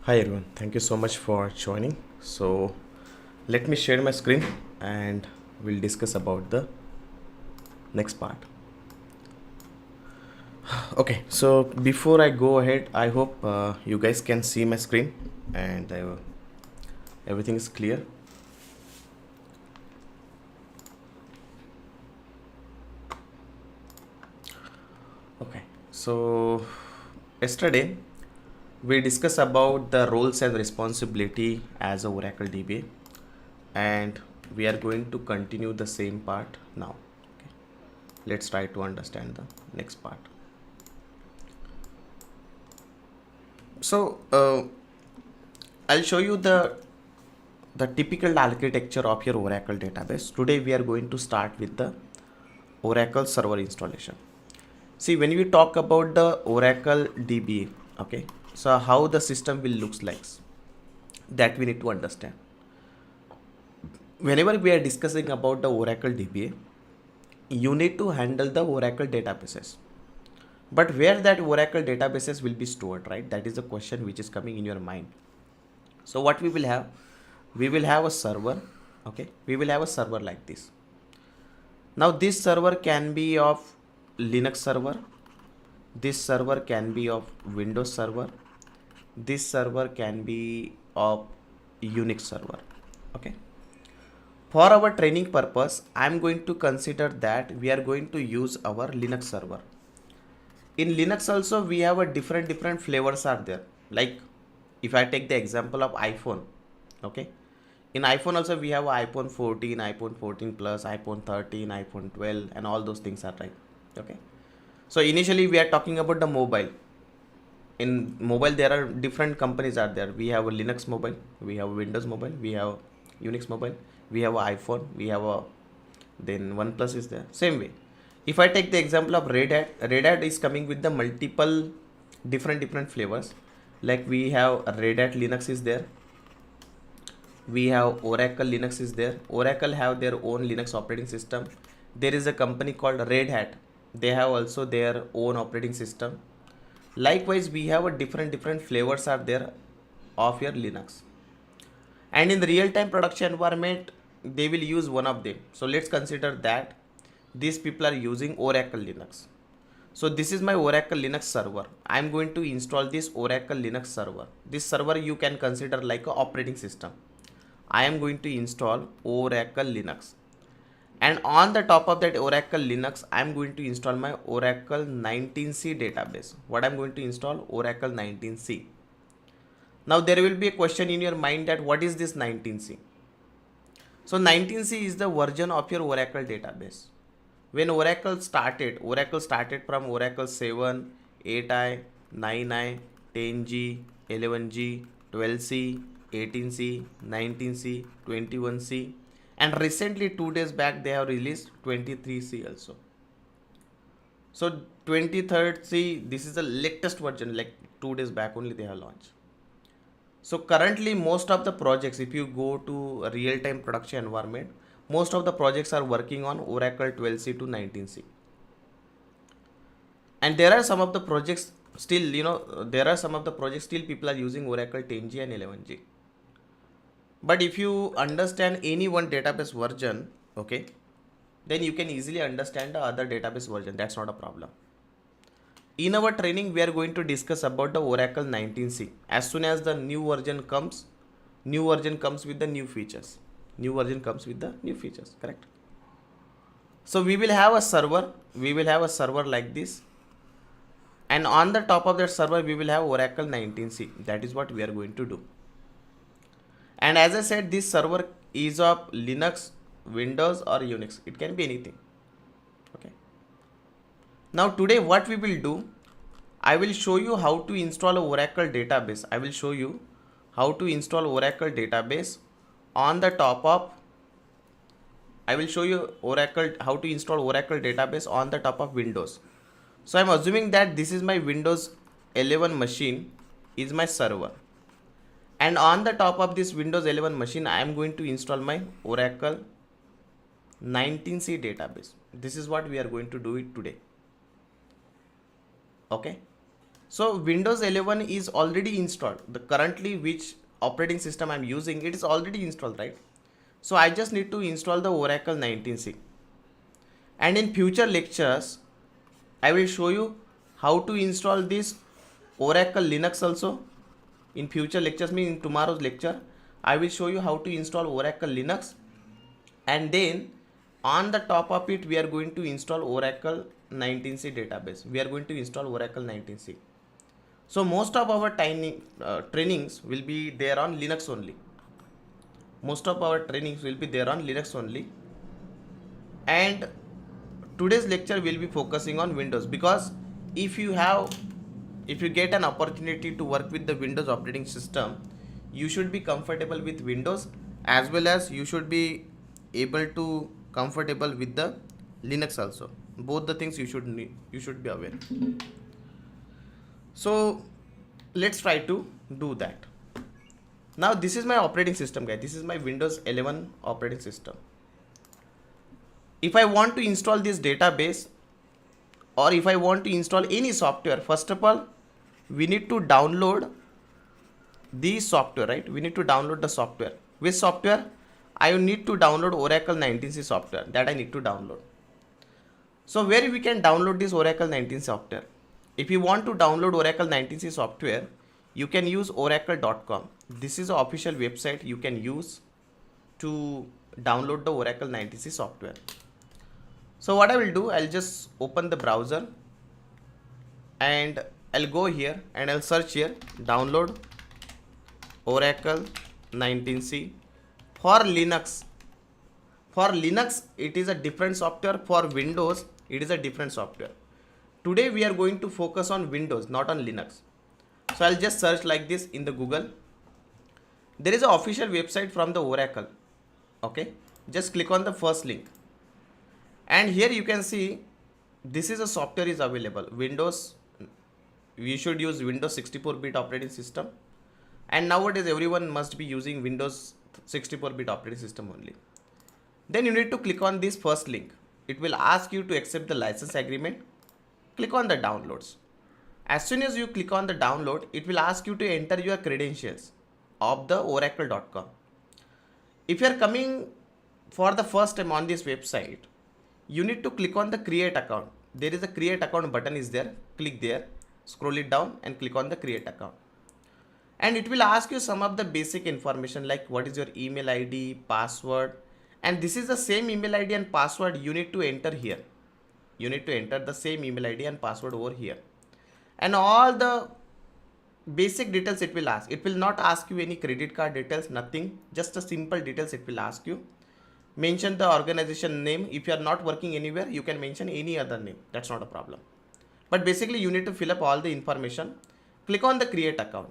Hi everyone, thank you so much for joining. So let me share my screen and we'll discuss about the next part. Okay, so before I go ahead, I hope you guys can see my screen and everything is clear. Okay, so yesterday we discussed about the roles and responsibility as a Oracle DBA, and we are going to continue the same part now. Okay, let's try to understand the next part. So I'll show you the typical architecture of your Oracle database. Today we are going to start with the Oracle server installation. See, when we talk about the Oracle DBA, okay, so how the system will looks like, that we need to understand. Whenever we are discussing about the Oracle DBA, you need to handle the Oracle databases. But where that Oracle databases will be stored, right? That is the question which is coming in your mind. So what we will have a server, okay? We will have a server like this. Now this server can be of Linux server. This server can be of Windows server. This server can be of Unix server, okay? For our training purpose, I am going to consider that we are going to use our Linux server. In Linux also we have a different flavors are there. Like if I take the example of iPhone, okay, in iPhone also we have iPhone 14, iPhone 14 plus, iPhone 13, iPhone 12, and all those things are right. Okay, so initially we are talking about the mobile. In mobile there are different companies are there. We have a Linux mobile, we have a Windows mobile, we have Unix mobile, we have a iPhone, we have a then OnePlus is there. Same way, if I take the example of Red Hat is coming with the multiple different flavors. Like we have Red Hat Linux is there, we have Oracle Linux is there. Oracle have their own Linux operating system. There is a company called Red Hat, they have also their own operating system. Likewise we have a different flavors are there of your Linux, and in the real-time production environment they will use one of them. So let's consider that these people are using Oracle Linux. So this is my Oracle Linux server. I am going to install this Oracle Linux server. This server you can consider like a operating system. I am going to install Oracle Linux, and on the top of that Oracle Linux I am going to install my Oracle 19c database. What I am going to install? Oracle 19c. Now there will be a question in your mind that what is this 19c? So 19c is the version of your Oracle database. When Oracle started from Oracle 7, 8i, 9i, 10g, 11g, 12c, 18c, 19c, 21c, and recently 2 days back they have released 23c also. So 23rd, this is the latest version, like 2 days back only they have launched. So currently most of the projects, if you go to a real-time production environment, most of the projects are working on Oracle 12c to 19c. And there are some of the projects still, people are using Oracle 10g and 11g. But if you understand any one database version, okay, then you can easily understand the other database version. That's not a problem. In our training, we are going to discuss about the Oracle 19c. As soon as the new version comes with the new features. Correct? So we will have a server. Like this. And on the top of that server, we will have Oracle 19c. That is what we are going to do. And as I said, this server is of Linux, Windows or Unix. It can be anything. Okay. Now today what we will do, I will show you how to install a Oracle database. On the top of, I will show you how to install Oracle database on the top of Windows. So I am assuming that this is my Windows 11 machine is my server. And on the top of this Windows 11 machine, I am going to install my Oracle 19c database. This is what we are going to do it today. Okay. So Windows 11 is already installed. The currently which operating system I'm using, it is already installed, right? So I just need to install the Oracle 19c. And in future lectures, I will show you how to install this Oracle Linux also. In future lectures, mean in tomorrow's lecture, I will show you how to install Oracle Linux, and then on the top of it we are going to install Oracle 19c database. We are going to install Oracle 19c. So most of our trainings will be there on Linux only. Most of our trainings will be there on Linux only. And today's lecture will be focusing on Windows, because if you get an opportunity to work with the Windows operating system, you should be comfortable with Windows, as well as you should be able to comfortable with the Linux also. Both the things you should be aware. So let's try to do that. Now this is my operating system, guys. This is my Windows 11 operating system. If I want to install this database, or if I want to install any software, first of all, we need to download the software, right? We need to download the software. Which software? I need to download Oracle 19c software. That I need to download. So where we can download this Oracle 19 software? If you want to download Oracle 19c software, you can use oracle.com. This is the official website you can use to download the Oracle 19c software. So what I will do, I'll just open the browser and I'll go here and I'll search here, download Oracle 19c. For Linux, it is a different software. For Windows, it is a different software. Today we are going to focus on Windows, not on Linux. So I'll just search like this in the Google. There is an official website from the Oracle. Okay, just click on the first link. And here you can see this is a software is available. Windows, we should use Windows 64-bit operating system. And nowadays everyone must be using Windows 64-bit operating system only. Then you need to click on this first link. It will ask you to accept the license agreement. Click on the downloads. As soon as you click on the download, it will ask you to enter your credentials of the oracle.com. If you are coming for the first time on this website, you need to click on the create account. There is a create account button is there. Click there, scroll it down and click on the create account. And it will ask you some of the basic information like what is your email ID, password, and this is the same email ID and password you need to enter here. You need to enter the same email ID and password over here. And all the basic details it will ask. It will not ask you any credit card details, nothing, just a simple details it will ask you. Mention the organization name. If you are not working anywhere, you can mention any other name. That's not a problem. But basically you need to fill up all the information. Click on the create account.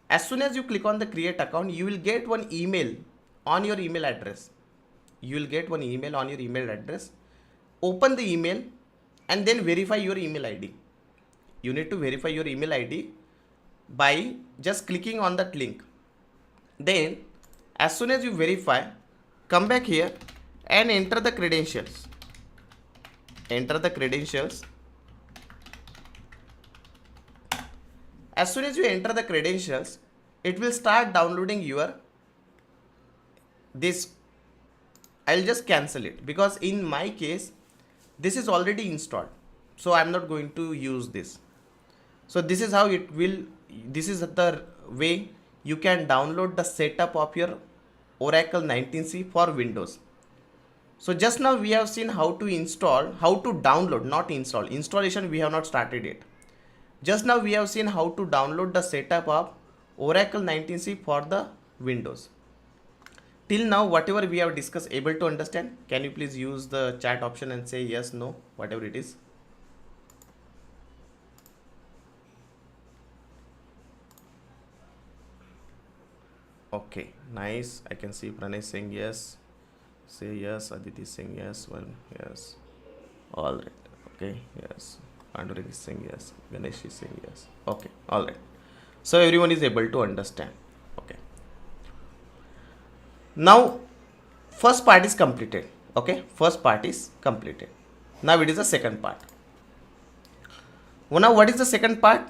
As soon as you click on the create account, you will get one email on your email address. You will get one email on your email address. Open the email and then verify your email ID. You need to verify your email ID by just clicking on that link. Then as soon as you verify, come back here and enter the credentials. Enter the credentials. As soon as you enter the credentials, it will start downloading your this. I'll just cancel it because in my case this is already installed, so I'm not going to use this. So this is how it will, this is the way you can download the setup of your Oracle 19c for Windows. So just now we have seen how to install, how to download, not install. Installation we have not started yet. Just now we have seen how to download the setup of Oracle 19c for the Windows. Till now whatever we have discussed, able to understand? Can you please use the chat option and say yes, no, whatever it is. Okay, nice. I can see Pranay saying yes. Say yes. Aditi saying yes. Well, yes. All right. Okay. Yes. Panduring is saying yes. Ganesh is saying yes. Okay. All right. So everyone is able to understand. Okay. Now, first part is completed. Okay. First part is completed. Now it is the second part. Now what is the second part?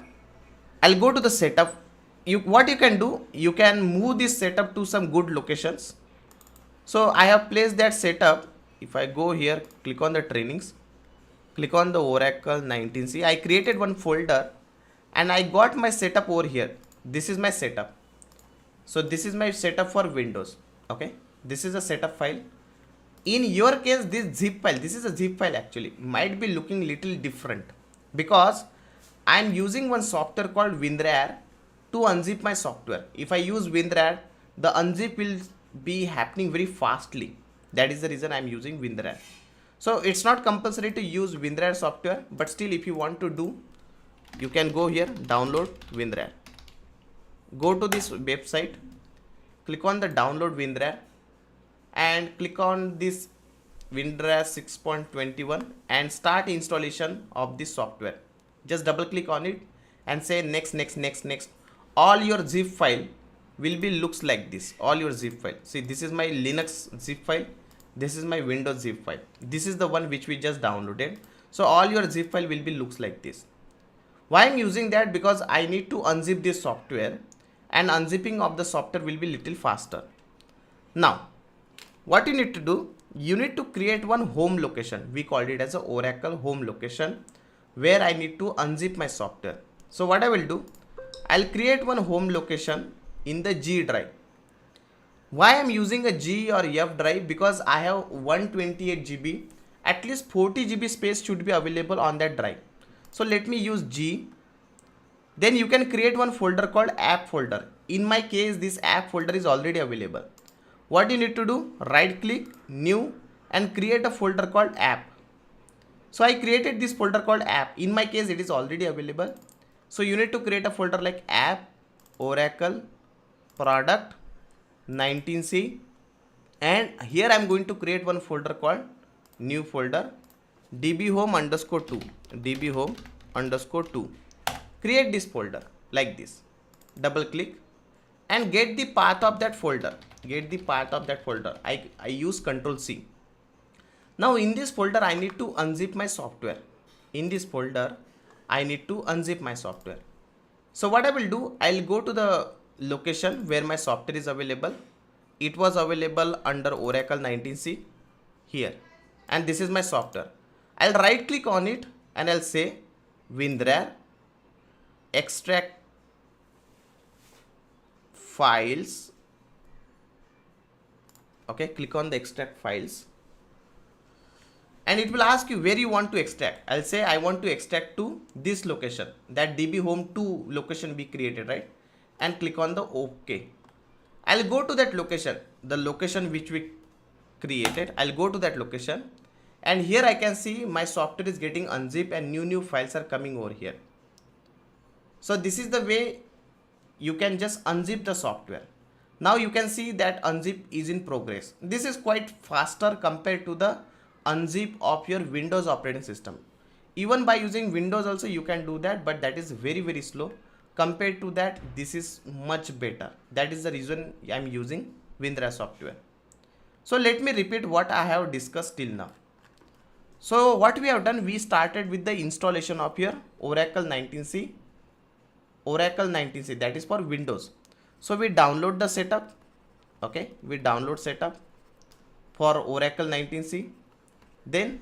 I'll go to the setup. What you can do, you can move this setup to some good locations. So I have placed that setup. If I go here, click on the trainings, click on the Oracle 19C. I created one folder and I got my setup over here. This is my setup. So this is my setup for Windows. Okay, this is a setup file. In your case, this zip file, this is a zip file actually, might be looking little different because I am using one software called WinRAR to unzip my software. If I use WinRAR, the unzip will be happening very fastly. That is the reason I am using WinRAR. So it's not compulsory to use WinRAR software, but still if you want to do, you can go here, download WinRAR. Go to this website, click on the download WinRAR and click on this WinRAR 6.21 and start installation of this software. Just double click on it and say next, next, next, next. All your zip file will be looks like this. All your zip file. See, this is my Linux zip file. This is my Windows zip file. This is the one which we just downloaded. So all your zip file will be looks like this. Why I'm using that? Because I need to unzip this software and unzipping of the software will be little faster. Now, what you need to do, you need to create one home location. We called it as a Oracle home location where I need to unzip my software. So what I will do, I'll create one home location in the G drive. Why I'm using a G or F drive? Because I have 128 GB, at least 40 GB space should be available on that drive. So let me use G. Then you can create one folder called app folder. In my case, this app folder is already available. What you need to do, right click, new, and create a folder called app. So I created this folder called app. In my case, it is already available. So you need to create a folder like app, Oracle, product, 19C. And here I'm going to create one folder called new folder, dbhome_2, dbhome_2. Create this folder like this. Double click and get the path of that folder. Get the path of that folder. I use Control C. Now in this folder, I need to unzip my software. In this folder, I need to unzip my software. So what I will do, I'll go to the location where my software is available. It was available under Oracle 19C here. And this is my software. I'll right click on it and I'll say WinRAR, extract files. Okay, click on the extract files. And it will ask you where you want to extract. I'll say I want to extract to this location, that dbhome2 location we created, right? And click on the OK. I'll go to that location, the location which we created. I'll go to that location and here I can see my software is getting unzipped and new files are coming over here. So this is the way you can just unzip the software. Now you can see that unzip is in progress. This is quite faster compared to the unzip of your Windows operating system. Even by using Windows also you can do that, but that is very slow. Compared to that, this is much better. That is the reason I am using WinRAR software. So let me repeat what I have discussed till now. So what we have done, we started with the installation of your Oracle 19C. Oracle 19C, that is for Windows. So we download the setup. Okay, we download setup for Oracle 19C. Then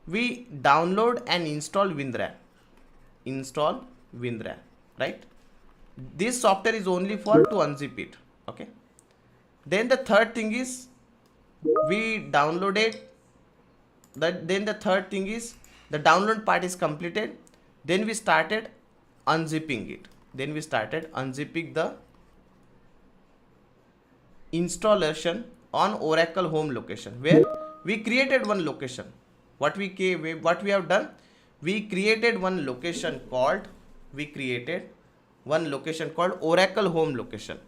we download and install WinRAR. Install WinRAR, right? This software is only for to unzip it. Okay. Then the third thing is we downloaded that. Then the third thing is the download part is completed. Then we started unzipping it. Then we started unzipping the installation on Oracle home location where we created one location. What we have done, we created one location called Oracle home location.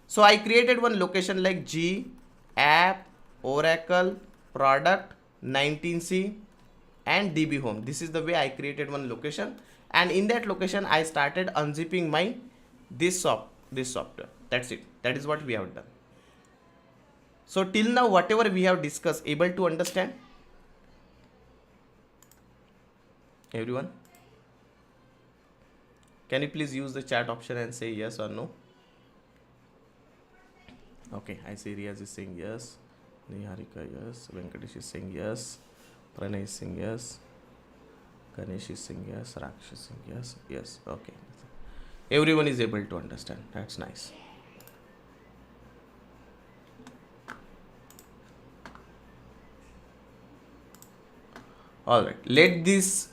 So I created one location like G, app, Oracle, product, 19C and DB home. This is the way I created one location, and in that location I started unzipping my this software. That's it. That is what we have done. So till now whatever we have discussed, able to understand everyone? Can you please use the chat option and say yes or no? Okay, I see Riaz is saying yes. Niharika, yes. Venkatesh is saying yes. Pranay is saying yes. Ganesh is saying yes. Raksh is saying yes. Yes, okay. Everyone is able to understand. That's nice. Alright, let this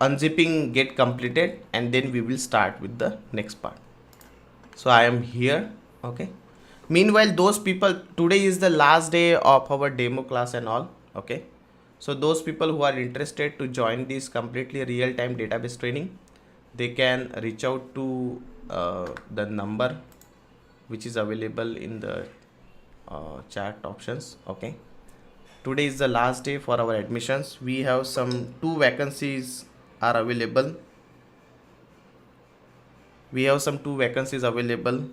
unzipping get completed and then we will start with the next part. So I am here, okay. Meanwhile, those people, today is the last day of our demo class and all, okay. So those people who are interested to join this completely real-time database training, they can reach out to the number which is available in the chat options, okay. Today is the last day for our admissions. We have some 2 vacancies are available. We have some 2 vacancies available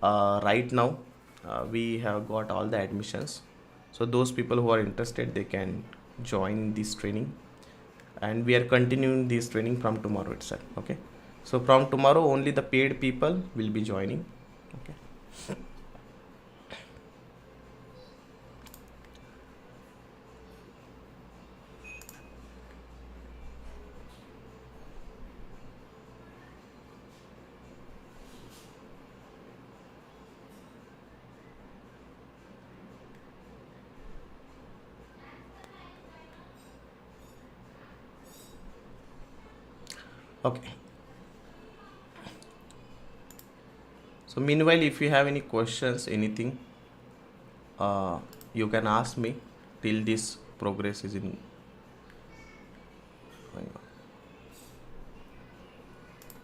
right now. We have got all the admissions. So those people who are interested, they can join this training. And we are continuing this training from tomorrow itself, okay. So from tomorrow, only the paid people will be joining, okay. Okay. So meanwhile, if you have any questions, anything, you can ask me till this progress is in.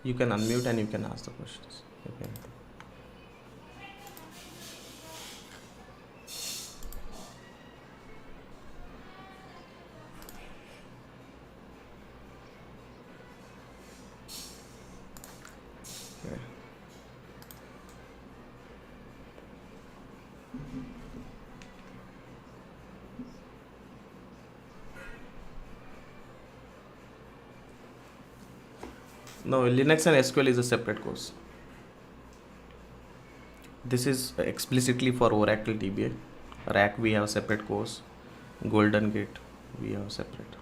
You can unmute and you can ask the questions. Okay. No, Linux and SQL is a separate course. This is explicitly for Oracle DBA. RAC we have a separate course. Golden Gate we have separate.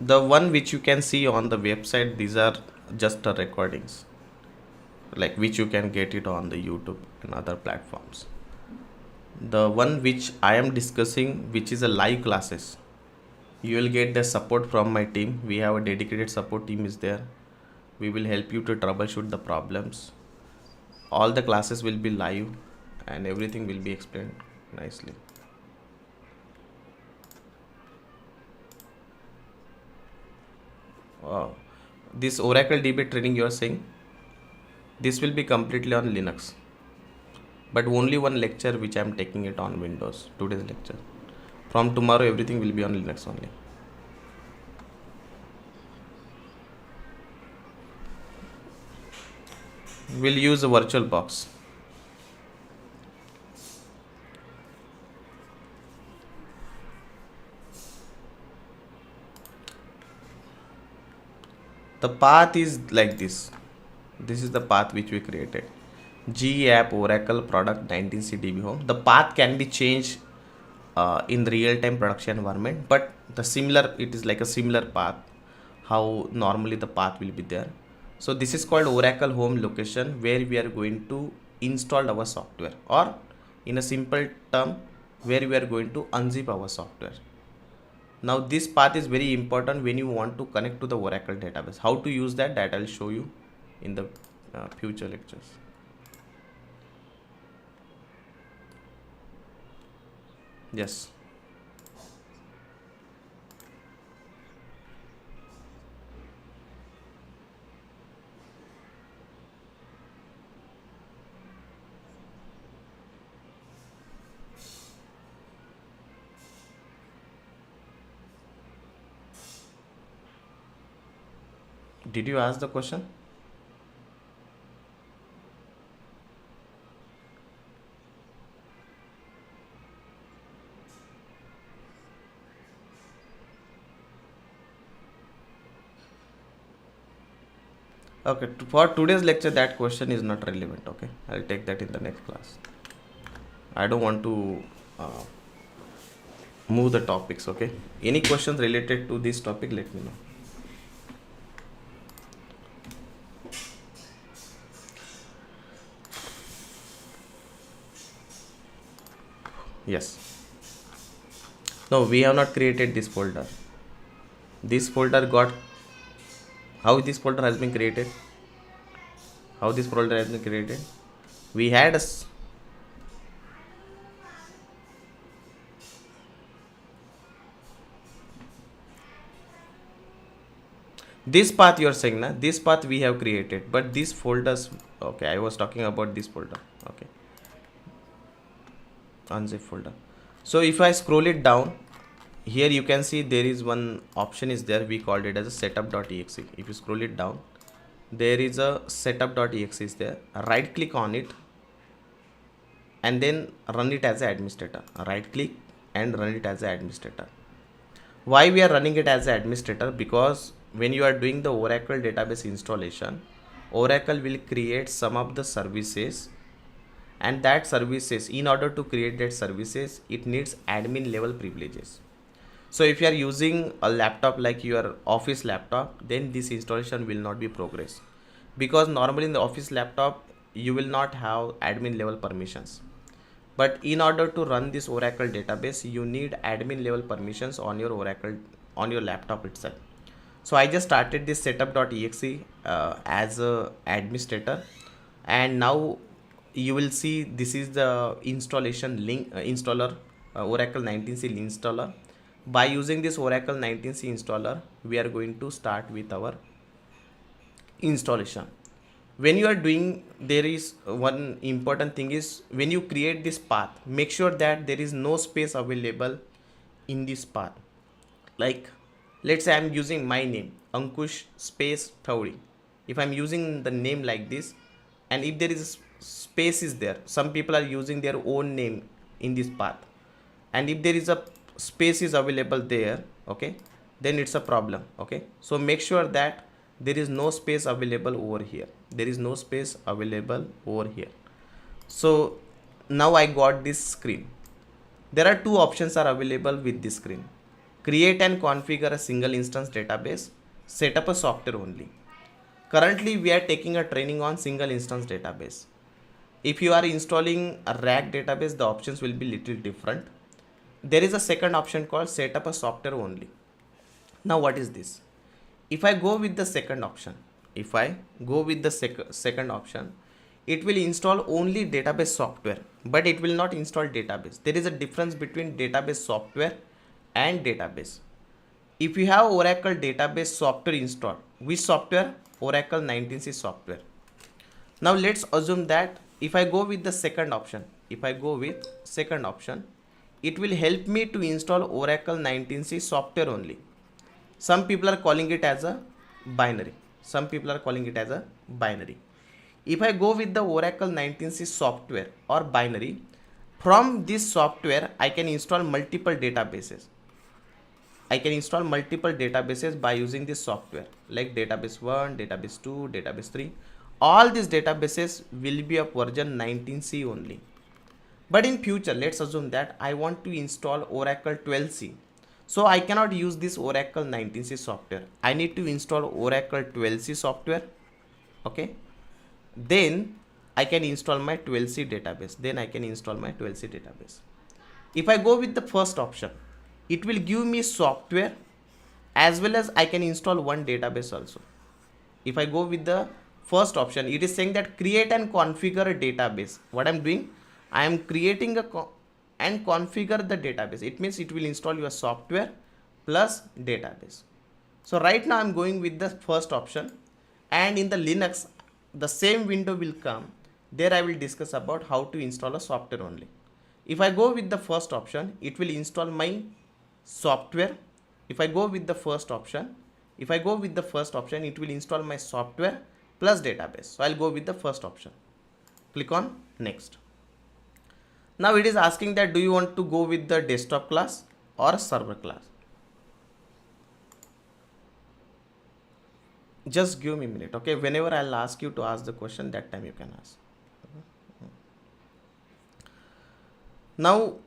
The one which you can see on the website, these are just the recordings, like which you can get it on the YouTube and other platforms. The one which I am discussing, which is a live classes, you will get the support from my team. We have a dedicated support team is there. We will help you to troubleshoot the problems. All the classes will be live and everything will be explained nicely. Wow. This Oracle DB training you are saying, this will be completely on Linux, but only one lecture which I am taking it on Windows, today's lecture. From tomorrow everything will be on Linux only. We'll use a virtual box. The path is like this. This is the path which we created. G app Oracle product 19C DB home. The path can be changed in the real-time production environment, but the similar, it is like a similar path how normally the path will be there. So this is called Oracle home location, where we are going to install our software, or in a simple term, where we are going to unzip our software. Now this path is very important when you want to connect to the Oracle database. How to use that I'll show you in the future lectures. Yes. Did you ask the question? Okay, for today's lecture, that question is not relevant. Okay, I'll take that in the next class. I don't want to move the topics. Okay, any questions related to this topic, let me know. Yes. No, we have not created this folder. This folder got, how this folder has been created? How this folder has been created? We had this path you are saying, na? This path we have created, but these folders, okay, I was talking about this folder. Okay, unzip folder. So if I scroll it down, here you can see there is one option is there. We called it as a setup.exe. If you scroll it down, there is a setup.exe is there. Right click on it and then run it as an administrator. Right click and run it as an administrator. Why we are running it as an administrator? Because when you are doing the Oracle database installation, Oracle will create some of the services, and that services, in order to create that services, it needs admin level privileges. So if you are using a laptop like your office laptop, then this installation will not be progress, because normally in the office laptop you will not have admin level permissions. But in order to run this Oracle database, you need admin level permissions on your Oracle, on your laptop itself. So I just started this setup.exe as a administrator, and now you will see this is the installation link, installer, Oracle 19c installer. By using this Oracle 19c installer, we are going to start with our installation. When you are doing, there is one important thing is, when you create this path, make sure that there is no space available in this path. Like, let's say I'm using my name, Ankush space Thauri. If I'm using the name like this, and if there is space is there, some people are using their own name in this path, and if there is a space is available there, okay, then it's a problem. Okay, so make sure that there is no space available over here. There is no space available over here. So now I got this screen. There are two options are available with this screen: create and configure a single instance database, set up a software only. Currently we are taking a training on single instance database. If you are installing a RAG database, the options will be little different. There is a second option called set up a software only. Now what is this? If I go with the second option, if I go with the second option, it will install only database software, but it will not install database. There is a difference between database software and database. If you have Oracle database software installed, which software? Oracle 19c software. Now let's assume that if I go with the second option, if I go with second option, it will help me to install Oracle 19c software only. Some people are calling it as a binary. Some people are calling it as a binary. If I go with the Oracle 19c software or binary, from this software I can install multiple databases. I can install multiple databases by using this software, like database 1, database 2, database 3. All these databases will be of version 19c only. But in future, let's assume that I want to install Oracle 12c. So I cannot use this Oracle 19c software. I need to install Oracle 12c software. Okay. Then I can install my 12c database. Then I can install my 12c database. If I go with the first option, it will give me software as well as I can install one database also. If I go with the first option, it is saying that create and configure a database. What I'm doing, I am creating and configure the database. It means it will install your software plus database. So right now I'm going with the first option, and in the Linux, the same window will come. There I will discuss about how to install a software only. If I go with the first option, it will install my software. If I go with the first option, it will install my software plus database. So I'll go with the first option. Click on next. Now it is asking that do you want to go with the desktop class or server class? Just give me a minute, okay? Whenever I'll ask you to ask the question, that time you can ask. Now,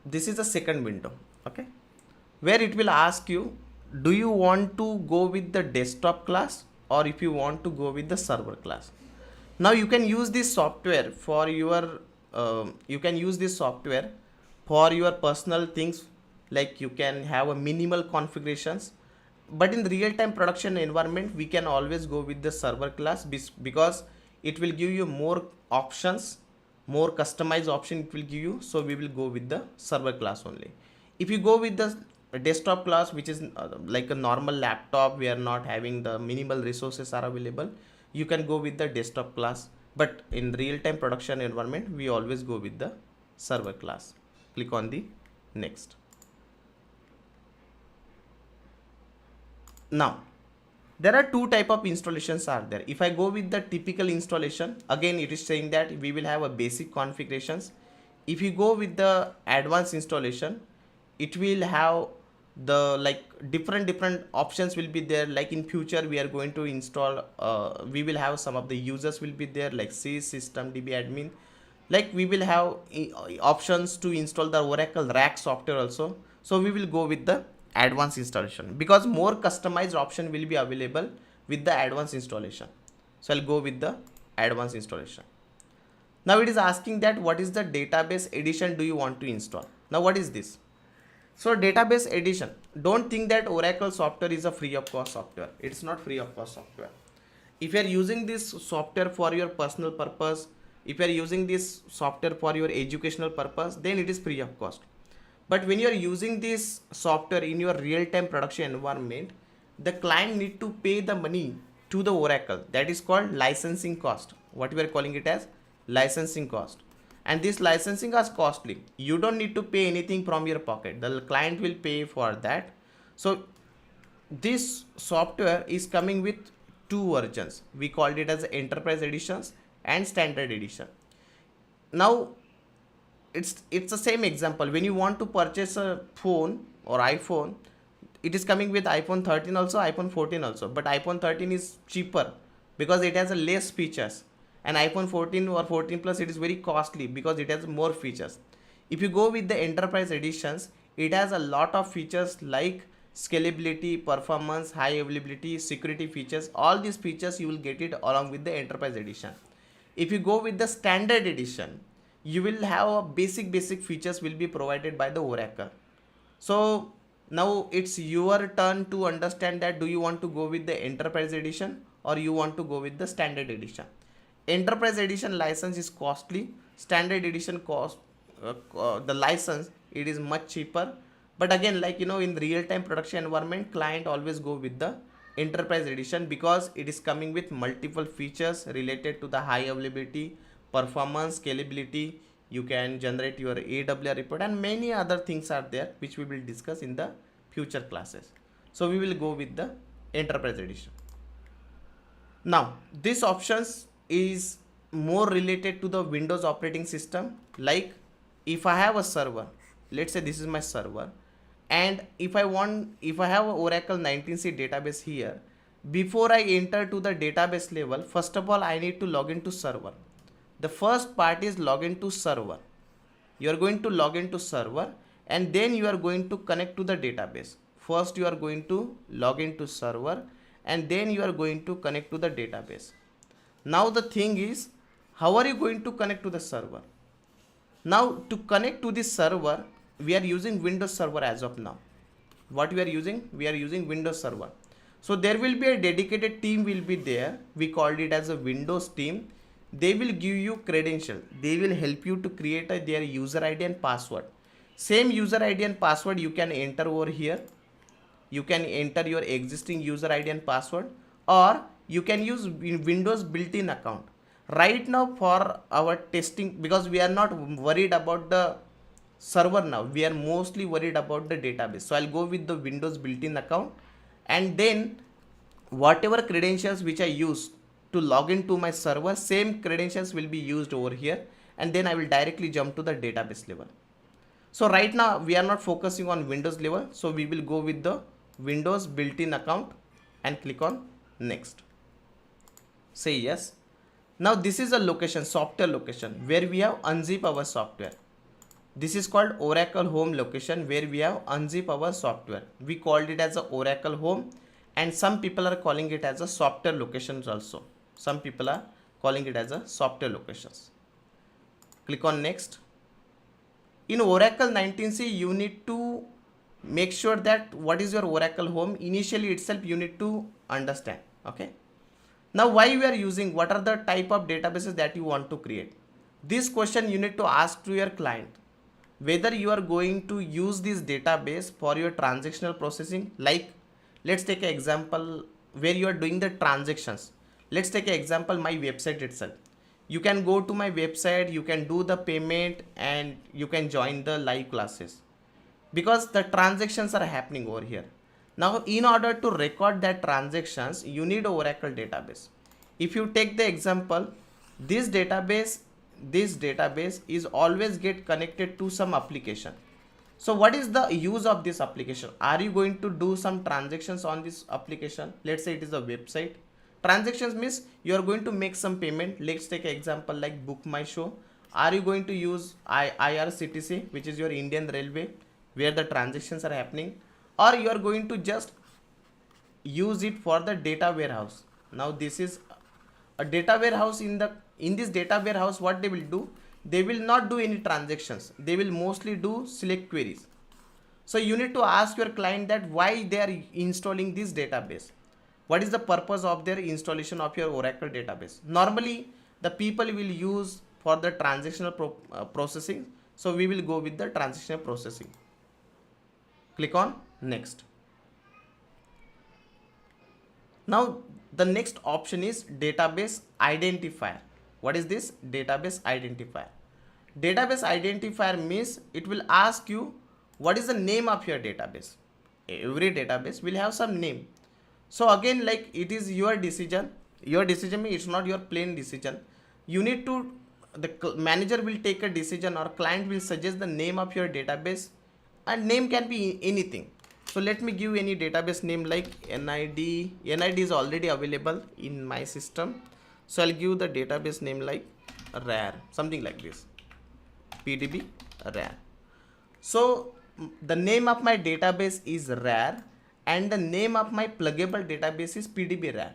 this is the second window, okay, where it will ask you, do you want to go with the desktop class or if you want to go with the server class. Now you can use this software for your personal things, like you can have a minimal configurations, but in real time production environment we can always go with the server class because it will give you more options, more customized option it will give you. So we will go with the server class only. If you go with the desktop class, which is like a normal laptop, we are not having the minimal resources are available, you can go with the desktop class, but in real time production environment we always go with the server class. Click on the next. Now there are two type of installations are there. If I go with the typical installation, again it is saying that we will have a basic configurations. If you go with the advanced installation, it will have the like different options will be there. Like in future we are going to install, we will have some of the users will be there, like C system DB admin, like we will have options to install the Oracle rack software also. So we will go with the advanced installation because more customized option will be available with the advanced installation. So I'll go with the advanced installation. Now it is asking that what is the database edition do you want to install. Now what is this? So database edition, don't think that Oracle software is a free of cost software. It's not free of cost software. If you are using this software for your personal purpose, if you are using this software for your educational purpose, then it is free of cost. But when you are using this software in your real-time production environment, the client need to pay the money to the Oracle. That is called licensing cost. What we are calling it as licensing cost. And this licensing is costly. You don't need to pay anything from your pocket. The client will pay for that. So this software is coming with two versions. We called it as enterprise editions and standard edition. Now it's the same example. When you want to purchase a phone or iPhone, it is coming with iPhone 13 also, iPhone 14 also, but iPhone 13 is cheaper because it has a less features, and iPhone 14 or 14 plus, it is very costly because it has more features. If you go with the enterprise editions, it has a lot of features like scalability, performance, high availability, security features. All these features you will get it along with the enterprise edition. If you go with the standard edition, you will have a basic features will be provided by the Oracle. So now it's your turn to understand that do you want to go with the enterprise edition or you want to go with the standard edition. Enterprise edition license is costly. Standard edition cost the license, it is much cheaper. But again, like in real time production environment, client always go with the enterprise edition because it is coming with multiple features related to the high availability, performance, scalability. You can generate your AWS report and many other things are there which we will discuss in the future classes. So we will go with the enterprise edition. Now this options is more related to the Windows operating system. Like if I have a server, let's say this is my server, and if I have a Oracle 19c database here, before I enter to the database level, first of all I need to log into server. The first part is login to server. You are going to log into server and then you are going to connect to the database. First you are going to log into server and then you are going to connect to the database. Now the thing is, how are you going to connect to the server? Now to connect to this server, we are using Windows Server as of now. What we are using? We are using Windows Server. So there will be a dedicated team will be there. We called it as a Windows team. They will give you credential. They will help you to create their user ID and password. Same user ID and password you can enter over here. You can enter your existing user ID and password, or you can use Windows built-in account. Right now for our testing, because we are not worried about the server now, we are mostly worried about the database. So I'll go with the Windows built-in account, and then whatever credentials which I use to log into my server, same credentials will be used over here, and then I will directly jump to the database level. So right now we are not focusing on Windows level, so we will go with the Windows built-in account and click on next. Say yes. Now this is a location, software location, where we have unzip our software. This is called Oracle Home location, where we have unzip our software. We called it as a Oracle Home, and some people are calling it as a software locations also. Some people are calling it as a software locations. Click on next. In Oracle 19c, you need to make sure that what is your Oracle Home. Initially itself you need to understand. Okay. Now why we are using, what are the type of databases that you want to create? This question you need to ask to your client, whether you are going to use this database for your transactional processing. Like, let's take an example where you are doing the transactions. Let's take an example, my website itself. You can go to my website, you can do the payment, and you can join the live classes because the transactions are happening over here. Now in order to record that transactions, you need a Oracle database. If you take the example, this database is always get connected to some application. So what is the use of this application? Are you going to do some transactions on this application? Let's say it is a website. Transactions means you are going to make some payment. Let's take an example like Book My Show. Are you going to use IRCTC, which is your Indian Railway, where the transactions are happening, or you are going to just use it for the data warehouse? Now this is a data warehouse. In this data warehouse, what they will do, they will not do any transactions. They will mostly do select queries. So you need to ask your client that why they are installing this database. What is the purpose of their installation of your Oracle database? Normally the people will use for the transactional processing. So we will go with the transactional processing. Click on next. Now the next option is database identifier. What is this? Database identifier. Database identifier means it will ask you what is the name of your database. Every database will have some name. So again, like, it is your decision. Your decision means it's not your plain decision. You need to, the manager will take a decision or client will suggest the name of your database, and name can be anything. So let me give any database name like NID. NID is already available in my system. So I'll give the database name like RAR, something like this, PDB RAR. So the name of my database is RAR and the name of my pluggable database is PDB RAR.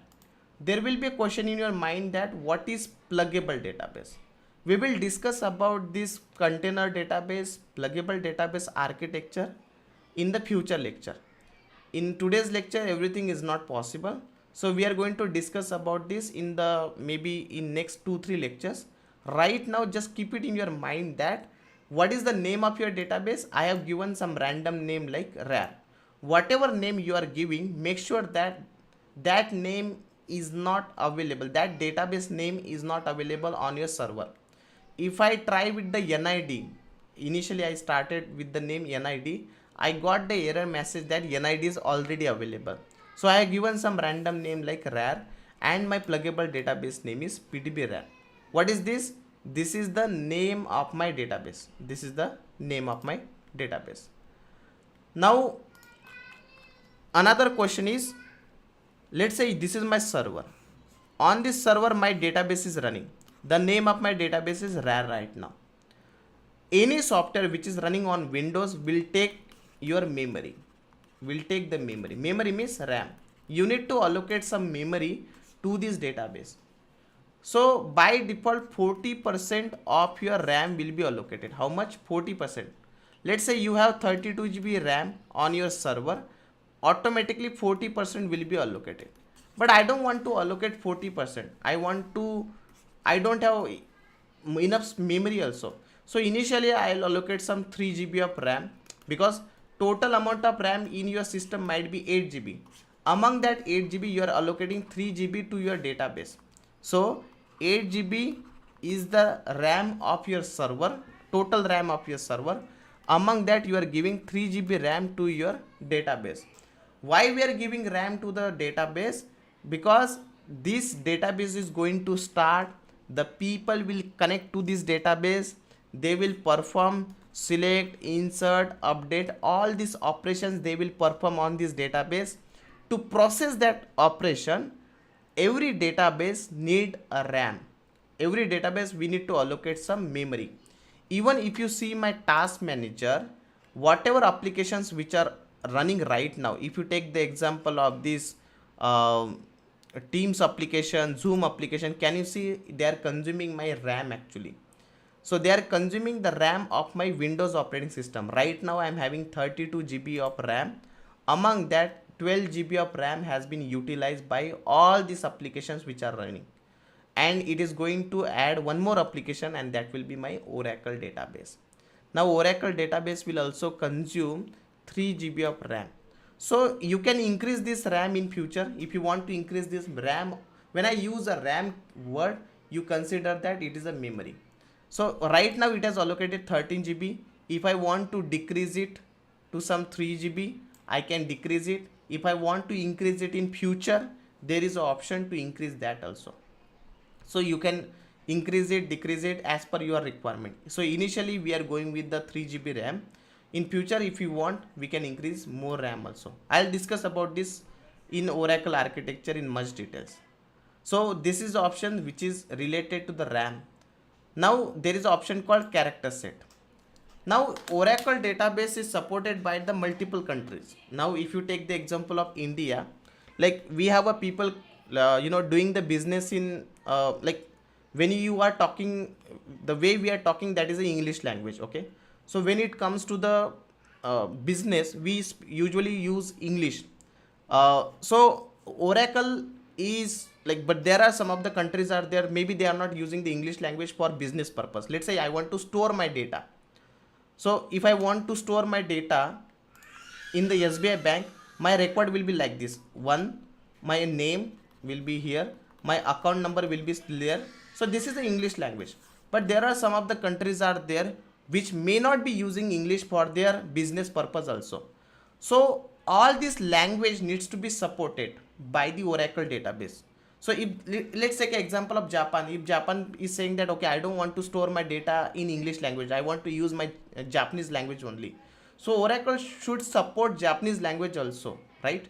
There will be a question in your mind that what is pluggable database? We will discuss about this container database, pluggable database architecture in the future lecture. In today's lecture, everything is not possible. So we are going to discuss about this in the maybe in next 2-3 lectures. Right now, just keep it in your mind that what is the name of your database? I have given some random name like RAR. Whatever name you are giving, make sure that that name is not available. That database name is not available on your server. If I try with the NID, initially I started with the name NID. I got the error message that NID is already available. So I have given some random name like RAR and my pluggable database name is PDB RAR. What is this? This is the name of my database. This is the name of my database. Now another question is, let's say this is my server. On this server my database is running. The name of my database is RAR right now. Any software which is running on Windows will take your memory. Will take the memory. Memory means RAM. You need to allocate some memory to this database. So by default 40% of your RAM will be allocated. How much? 40%. Let's say you have 32 GB RAM on your server. Automatically 40% will be allocated. But I don't want to allocate 40%. I don't have enough memory also. So initially I'll allocate some 3 GB of RAM because total amount of RAM in your system might be 8 GB. Among that 8 GB you are allocating 3 GB to your database. So 8 GB is the RAM of your server, total RAM of your server. Among that you are giving 3 GB RAM to your database. Why we are giving RAM to the database? Because this database is going to start, the people will connect to this database, they will perform select, insert, update, all these operations they will perform on this database. To process that operation, every database need a RAM. Every database we need to allocate some memory. Even if you see my task manager, whatever applications which are running right now, if you take the example of this Teams application, Zoom application, can you see they are consuming my RAM actually? So they are consuming the RAM of my Windows operating system. Right now I am having 32 GB of RAM. Among that, 12 GB of RAM has been utilized by all these applications which are running. And it is going to add one more application, and that will be my Oracle database. Now Oracle database will also consume 3 GB of RAM. So you can increase this RAM in future. If you want to increase this RAM, when I use a RAM word, you consider that it is a memory. So right now it has allocated 13 GB. If I want to decrease it to some 3 GB, I can decrease it. If I want to increase it in future, there is an option to increase that also. So you can increase it, decrease it as per your requirement. So initially we are going with the 3 GB RAM. In future, if you want, we can increase more RAM also. I'll discuss about this in Oracle architecture in much details. So this is the option which is related to the RAM. Now there is an option called character set. Now Oracle database is supported by the multiple countries. Now if you take the example of India, like we have a people doing the business in like when you are talking, the way we are talking, that is the English language. Okay, so when it comes to the business, we usually use English. So Oracle is like, but there are some of the countries are there, maybe they are not using the English language for business purpose. Let's say I want to store my data. So if I want to store my data in the SBI bank, my record will be like this. One, my name will be here, my account number will be there. So this is the English language. But there are some of the countries are there which may not be using English for their business purpose also. So all this language needs to be supported by the Oracle database. So if let's take an example of Japan. If Japan is saying that, okay, I don't want to store my data in English language, I want to use my Japanese language only. So Oracle should support Japanese language also, right?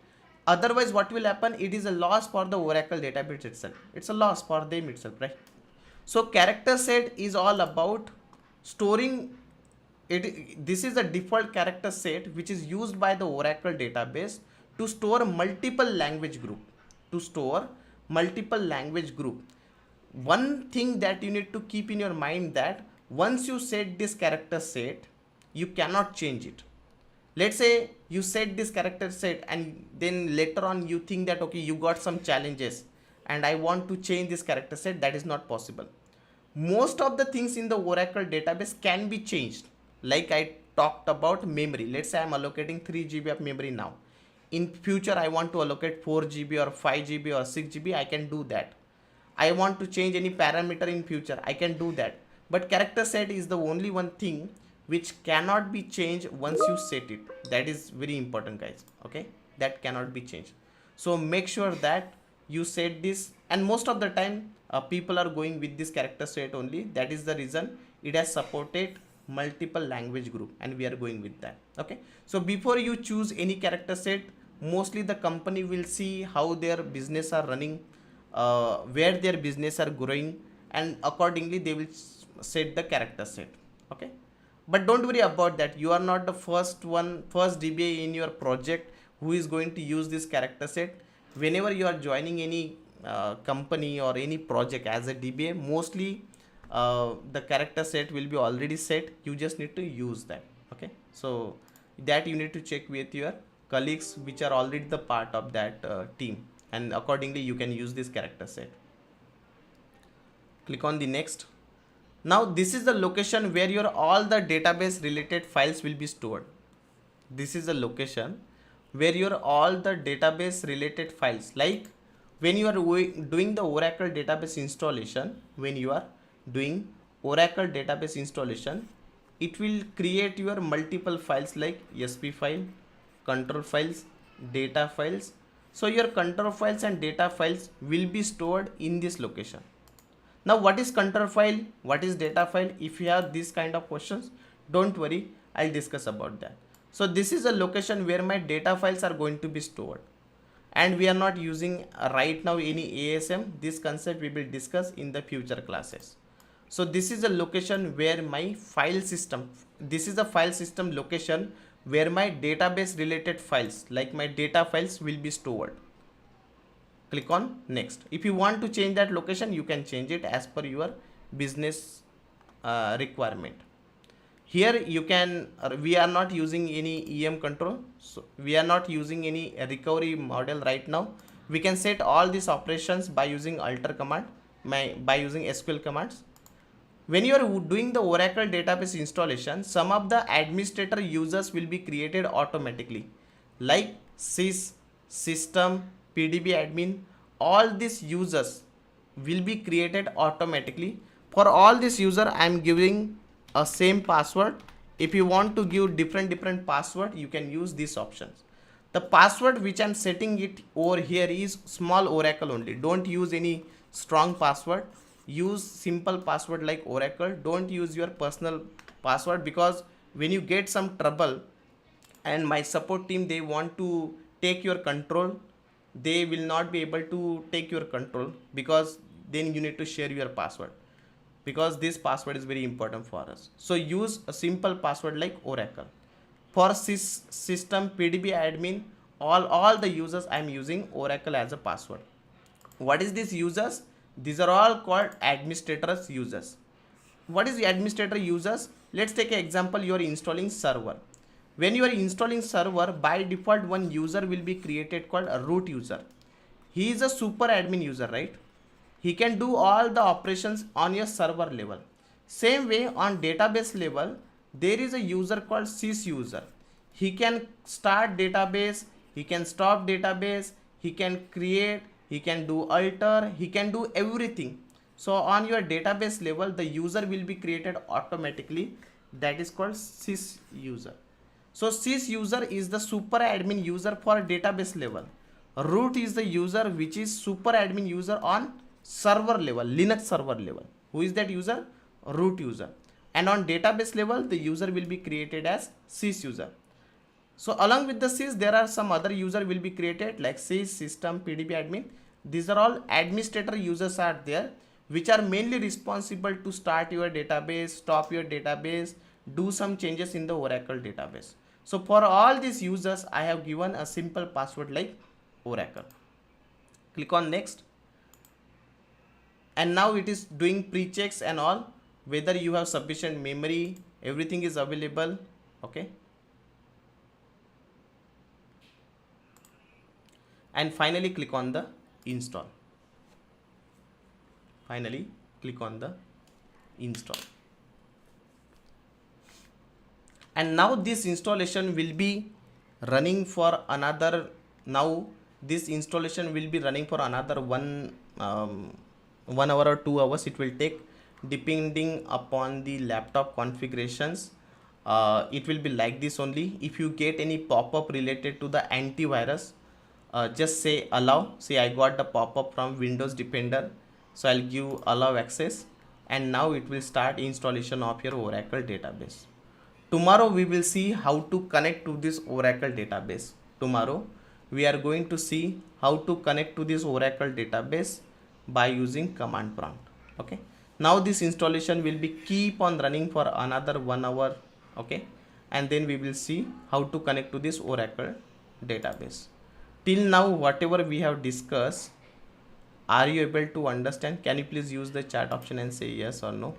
Otherwise what will happen? It is a loss for the Oracle database itself. It's a loss for them itself, right? So character set is all about storing it. This is a default character set which is used by the Oracle database to store multiple language group. One thing that you need to keep in your mind, that once you set this character set, you cannot change it. Let's say you set this character set and then later on you think that, okay, you got some challenges and I want to change this character set. That is not possible. Most of the things in the Oracle database can be changed. Like I talked about memory. Let's say I'm allocating 3 GB of memory now. In future, I want to allocate 4 GB or 5 GB or 6 GB. I can do that. I want to change any parameter in future. I can do that. But character set is the only one thing which cannot be changed once you set it. That is very important, guys. Okay, that cannot be changed. So make sure that you set this, and most of the time people are going with this character set only. That is the reason it has supported multiple language group, and we are going with that. Okay, so before you choose any character set, mostly the company will see how their business are running, where their business are growing, and accordingly they will set the character set. Okay, but don't worry about that. You are not the first DBA in your project who is going to use this character set. Whenever you are joining any company or any project as a DBA, mostly the character set will be already set. You just need to use that. Okay, so that you need to check with your colleagues which are already the part of that team, and accordingly you can use this character set. Click on the next. Now this is the location where your all the database related files will be stored. This is the location where your all the database related files, like when you are doing the Oracle database installation, it will create your multiple files like SP file, control files, data files. So your control files and data files will be stored in this location. Now what is control file, what is data file? If you have these kind of questions, Don't worry, I'll discuss about that. So this is a location where my data files are going to be stored, and we are not using right now any ASM. This concept we will discuss in the future classes. So this is a location where my file system, this is a file system location where my database related files like my data files will be stored. Click on next. If you want to change that location, you can change it as per your business requirement. Here you can, we are not using any EM control, so we are not using any recovery model right now. We can set all these operations by using alter command, by using SQL commands. When you are doing the Oracle database installation, some of the administrator users will be created automatically, like sys, system, PDB admin. All these users will be created automatically. For all this user, I am giving a same password. If you want to give different password, you can use these options. The password which I am setting it over here is small Oracle only. Don't use any strong password. Use simple password like Oracle. Don't use your personal password, because when you get some trouble and my support team, they want to take your control, they will not be able to take your control, because then you need to share your password, because this password is very important for us. So use a simple password like Oracle. For system, PDB admin, all the users, I am using Oracle as a password. What is this users? These are all called administrators users. What is the administrator users? Let's take an example. You are installing server. When you are installing server, by default one user will be created called a root user. He is a super admin user, right? He can do all the operations on your server level. Same way on database level, there is a user called sys user. He can start database, he can stop database, he can create, he can do alter, he can do everything. So on your database level, the user will be created automatically. That is called sys user. So sys user is the super admin user for database level. Root is the user which is super admin user on server level, Linux server level. Who is that user? Root user. And on database level, the user will be created as sys user. So along with the sys, there are some other user will be created like sys, system, PDB admin. These are all administrator users are there, which are mainly responsible to start your database, stop your database, do some changes in the Oracle database. So for all these users, I have given a simple password like Oracle. Click on next. And now it is doing pre-checks and all, whether you have sufficient memory, everything is available. Okay. And finally click on the install. Finally click on the install. And now this installation will be running for another, now this installation will be running for another 1 hour or 2 hours. It will take depending upon the laptop configurations. It will be like this only. If you get any pop-up related to the antivirus, just say allow. See, I got the pop-up from Windows Defender, so I'll give allow access, and now it will start installation of your Oracle database. Tomorrow we will see how to connect to this Oracle database. Tomorrow we are going to see how to connect to this Oracle database by using command prompt. Okay, now this installation will be keep on running for another 1 hour. Okay, and then we will see how to connect to this Oracle database. Till now, whatever we have discussed, are you able to understand? Can you please use the chat option and say yes or no?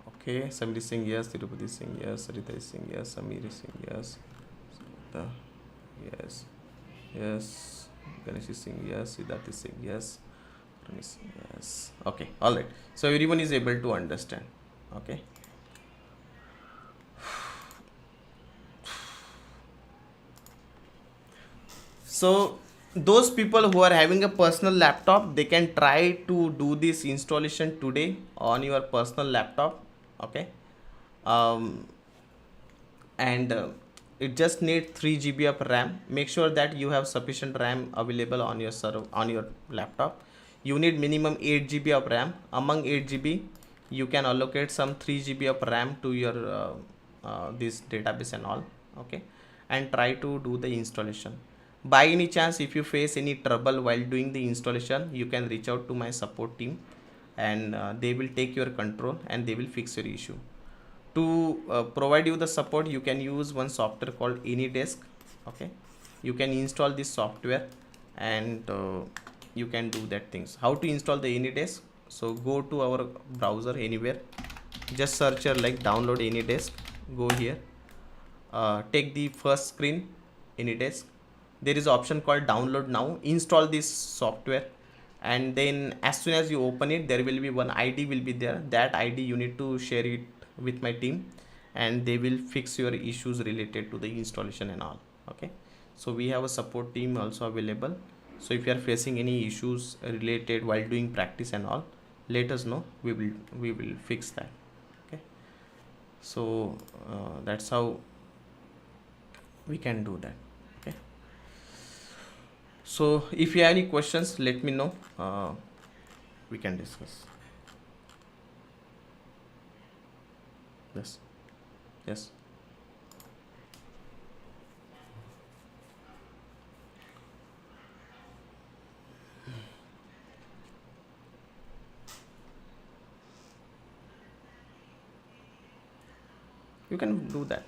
Okay, somebody is saying yes, Tirupati is saying yes, Sarita is saying yes, Samir is saying yes, Sarita, yes, yes, Ganesh is saying yes, Siddharth is saying yes, Ram is saying yes. Okay, all right. So everyone is able to understand. Okay. So those people who are having a personal laptop, they can try to do this installation today on your personal laptop. Okay, it just needs 3 GB of RAM. Make sure that you have sufficient RAM available on your laptop. You need minimum 8 GB of RAM. Among 8 GB, you can allocate some 3 GB of RAM to your this database and all. Okay, and try to do the installation. By any chance, if you face any trouble while doing the installation, you can reach out to my support team, and they will take your control and they will fix your issue. To provide you the support, you can use one software called AnyDesk. Okay, you can install this software, and you can do that things. How to install the AnyDesk? So go to our browser anywhere, just search here like download AnyDesk. Go here, take the first screen, AnyDesk. There is option called download now. Install this software, and then as soon as you open it, there will be one ID will be there. That ID you need to share it with my team, and they will fix your issues related to the installation and all. Okay, so we have a support team also available. So if you are facing any issues related while doing practice and all, let us know. We will fix that. Okay, so that's how we can do that. Okay, so if you have any questions, let me know. We can discuss. Yes. Yes. You can do that.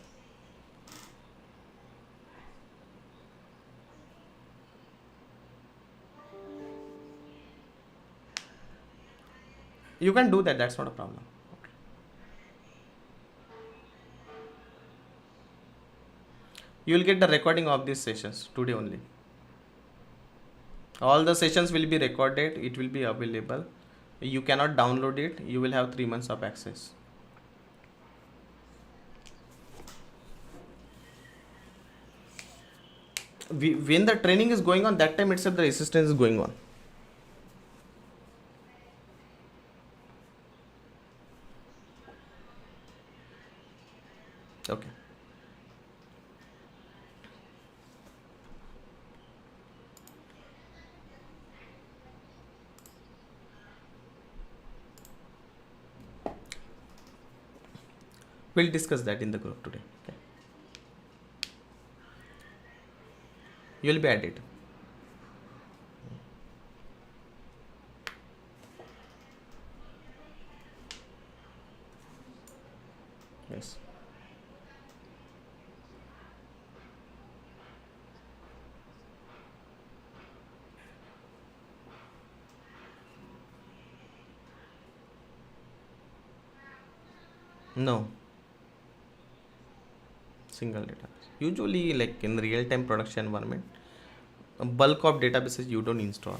You can do that. That's not a problem. You will get the recording of these sessions today only. All the sessions will be recorded. It will be available. You cannot download it. You will have 3 months of access. When the training is going on, that time itself the resistance is going on. Okay. We'll discuss that in the group today. Okay. You will be added. Yes. No. Single database. Usually, like in real-time production environment, a bulk of databases you don't install.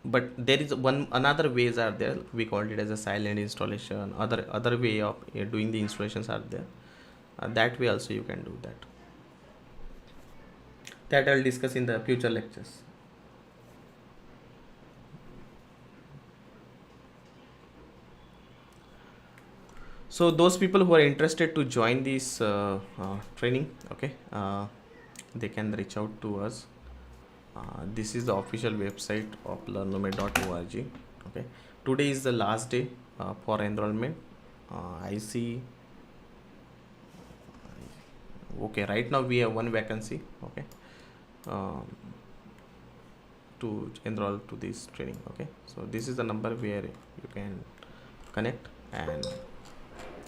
But there is another ways are there. We call it as a silent installation. Other way of doing the installations are there. That way also you can do that. That I'll discuss in the future lectures. So those people who are interested to join this training, okay, they can reach out to us. This is the official website of learnomate.org. Okay, today is the last day for enrollment. I see. Okay, right now we have one vacancy. Okay, to enroll to this training. Okay, so this is the number where you can connect and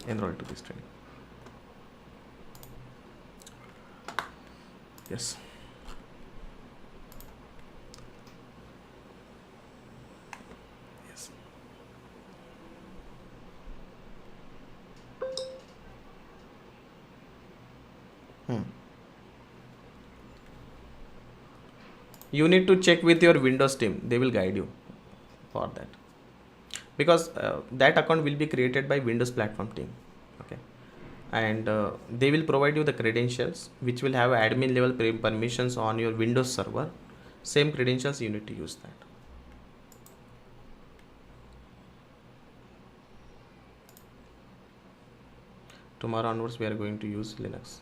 enroll to this training. Yes. Yes. You need to check with your Windows team. They will guide you for that, because that account will be created by Windows platform team. Okay, and they will provide you the credentials which will have admin level permissions on your Windows server. Same credentials you need to use that. Tomorrow onwards we are going to use Linux.